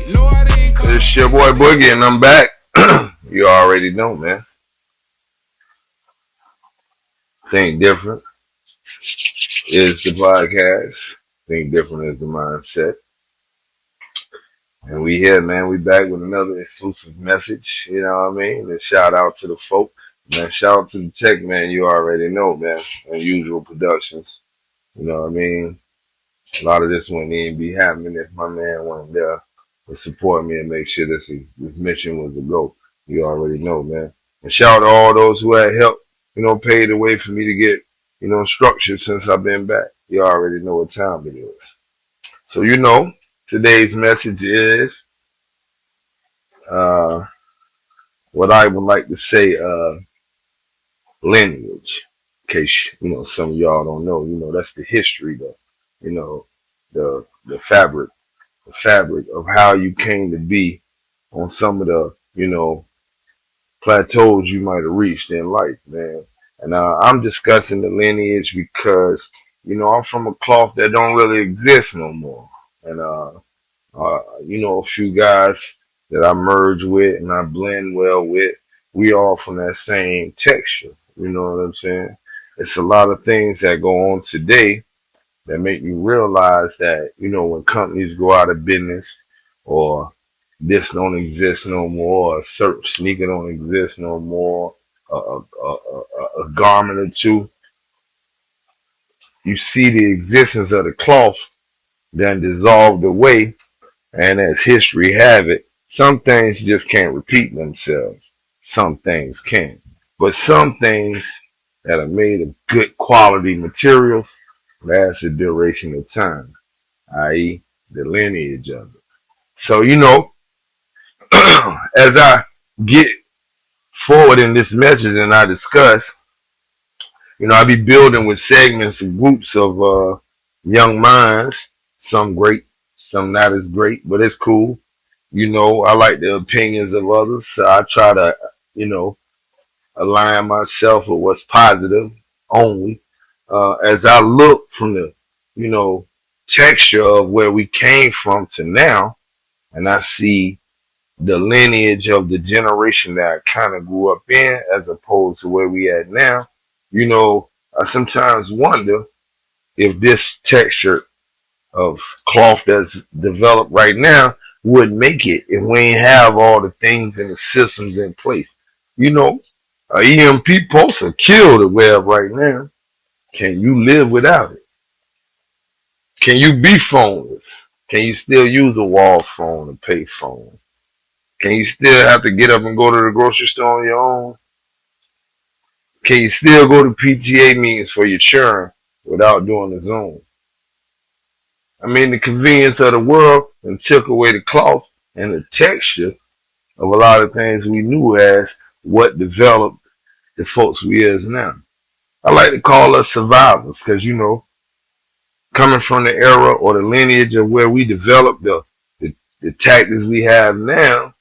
It's your boy Boogie, and I'm back. You already know, man. Think different is the podcast. Think different is the mindset. And we here, man. We back with another exclusive message. You know what I mean? And shout out to the folk. Man, shout out to the tech, man. You already know, man. Unusual Productions. You know what I mean? A lot of this wouldn't even be happening if my man wasn't there to support me and make sure this mission was a go. You already know, man. And shout out to all those who had helped, paid the way for me to get, structured since I've been back. You already know what time it is. So, today's message is what I would like to say, lineage. In case, some of y'all don't know, that's the history, the fabric of how you came to be on some of the, plateaus you might have reached in life, man. And I'm discussing the lineage because, I'm from a cloth that don't really exist no more. And, a few guys that I merge with and I blend well with, we all from that same texture. You know what I'm saying? It's a lot of things that go on today that make me realize that, when companies go out of business or this don't exist no more, or a certain sneaker don't exist no more, a garment or two, you see the existence of the cloth then dissolved away, and as history have it, some things just can't repeat themselves. Some things can. But some things that are made of good quality materials last a duration of time, i.e. the lineage of it. So, as I get forward in this message and I discuss, I be building with segments and groups of young minds, some great, some not as great, but it's cool. I like the opinions of others, so I try to, align myself with what's positive only. As I look from the, texture of where we came from to now, and I see the lineage of the generation that I kind of grew up in as opposed to where we at now, I sometimes wonder if this texture of cloth that's developed right now would make it if we ain't have all the things and the systems in place. A EMP pulse will kill the web right now. Can you live without it? Can you be phoneless? Can you still use a wall phone, a pay phone? Can you still have to get up and go to the grocery store on your own? Can you still go to PTA meetings for your churn without doing the Zoom? I mean, the convenience of the world and took away the cloth and the texture of a lot of things we knew as what developed the folks we is now. I like to call us survivors because, coming from the era or the lineage of where we developed the tactics we have now,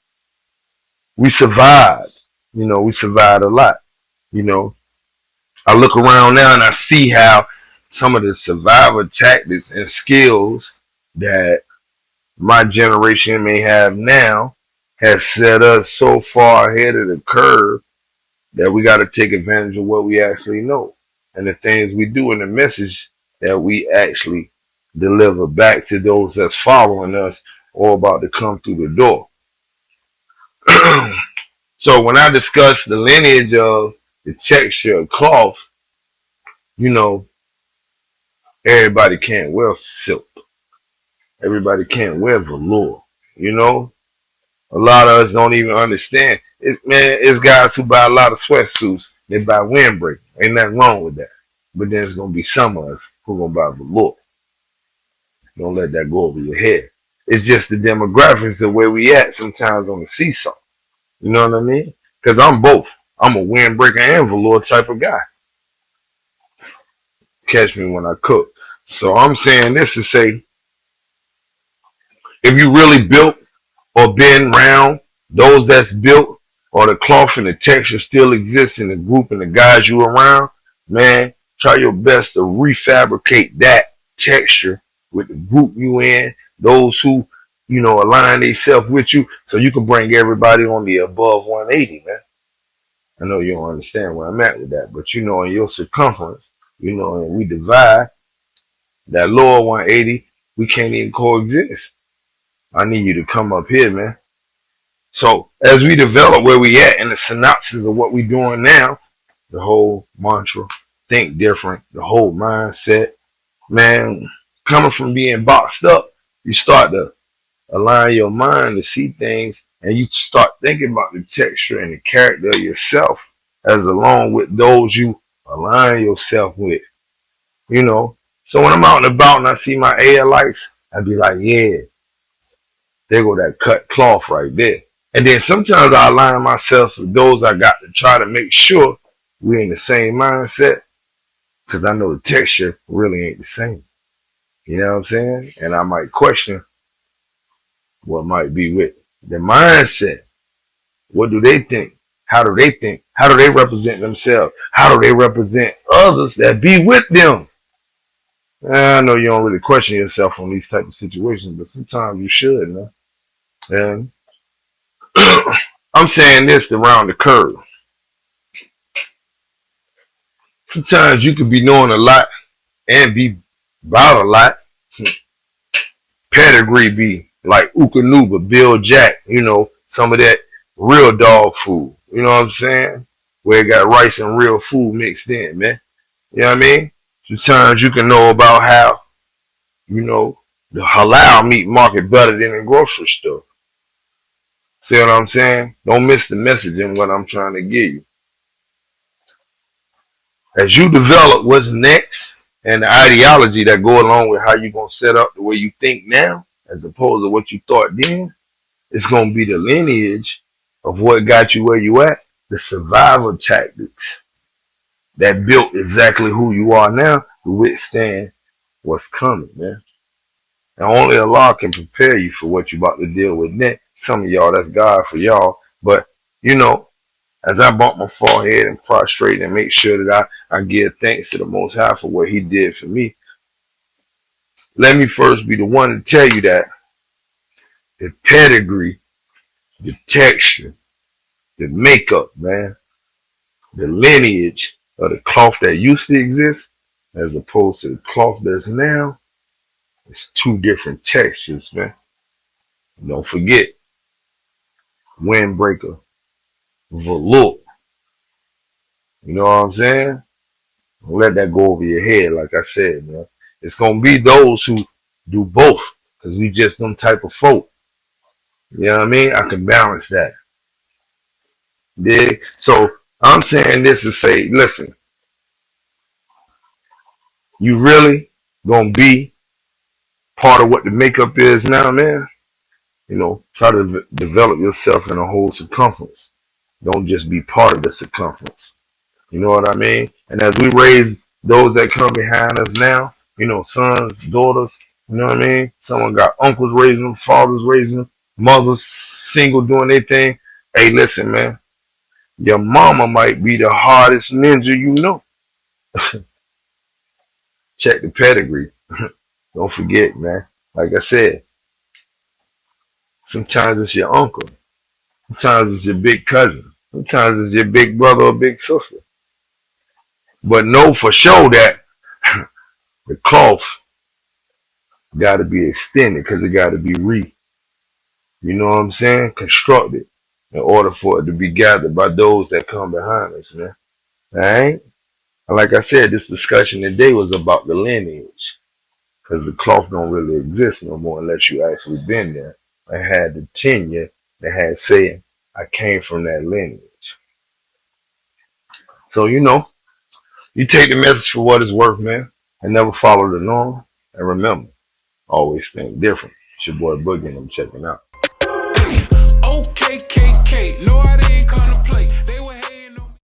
we survived. We survived a lot. I look around now and I see how some of the survival tactics and skills that my generation may have now has set us so far ahead of the curve that we got to take advantage of what we actually know and the things we do and the message that we actually deliver back to those that's following us or about to come through the door. So when I discuss the lineage of the texture of cloth, everybody can't wear silk. Everybody can't wear velour. A lot of us don't even understand. It's guys who buy a lot of sweatsuits. They buy windbreakers. Ain't nothing wrong with that. But then there's gonna be some of us who gonna buy velour. Don't let that go over your head. It's just the demographics of where we at sometimes on the seesaw. You know what I mean? Because I'm both. I'm a windbreaker and velour type of guy. Catch me when I cook. So I'm saying this to say, if you really built or been around those that's built or the cloth and the texture still exists in the group and the guys you around, man, try your best to refabricate that texture with the group you in, those who align themselves with you so you can bring everybody on the above 180, man. I know you don't understand where I'm at with that, but in your circumference, and we divide that lower 180, we can't even coexist. I need you to come up here, man. So as we develop where we at and the synopsis of what we doing now, the whole mantra, think different, the whole mindset, man, coming from being boxed up, you start to align your mind to see things and you start thinking about the texture and the character of yourself as along with those you align yourself with, So when I'm out and about and I see my air lights, I'd be like, yeah, there go that cut cloth right there. And then sometimes I align myself with those I got to try to make sure we're in the same mindset because I know the texture really ain't the same. You know what I'm saying? And I might question what might be with the mindset. What do they think? How do they think? How do they represent themselves? How do they represent others that be with them? I know you don't really question yourself on these type of situations, but sometimes you should, man. And I'm saying this to round the curve. Sometimes you could be knowing a lot and be about a lot. Pedigree be like Ukanuba, Bill Jack, some of that real dog food. You know what I'm saying? Where it got rice and real food mixed in, man. You know what I mean? Sometimes you can know about how, the halal meat market better than the grocery store. See what I'm saying? Don't miss the message in what I'm trying to give you. As you develop what's next and the ideology that go along with how you're going to set up the way you think now, as opposed to what you thought then, it's going to be the lineage of what got you where you at, the survival tactics that built exactly who you are now to withstand what's coming, man. And only Allah can prepare you for what you're about to deal with next. Some of y'all, that's God for y'all. But, as I bump my forehead and prostrate and make sure that I give thanks to the Most High for what he did for me, let me first be the one to tell you that the pedigree, the texture, the makeup, man, the lineage of the cloth that used to exist as opposed to the cloth that's now, it's two different textures, man. Don't forget, windbreaker, velour. You know what I'm saying? Don't let that go over your head, like I said, man. It's going to be those who do both because we just them type of folk. You know what I mean? I can balance that. Dig? So I'm saying this to say, listen, you really going to be part of what the makeup is now, man? Try to develop yourself in a whole circumference. Don't just be part of the circumference. You know what I mean? And as we raise those that come behind us now, sons, daughters, you know what I mean? Someone got uncles raising them, fathers raising them, mothers single doing their thing. Hey, listen, man. Your mama might be the hardest ninja you know. Check the pedigree. Don't forget, man. Like I said, sometimes it's your uncle. Sometimes it's your big cousin. Sometimes it's your big brother or big sister. But know for sure that the cloth got to be extended because it got to be you know what I'm saying? Constructed in order for it to be gathered by those that come behind us, man. Alright? And like I said, this discussion today was about the lineage. Because the cloth don't really exist no more unless you actually been there and had the tenure that had saying, I came from that lineage. So, you take the message for what it's worth, man. And never follow the norm. And remember, always think different. It's your boy Boogie and I'm checking out. Okay, KK, no,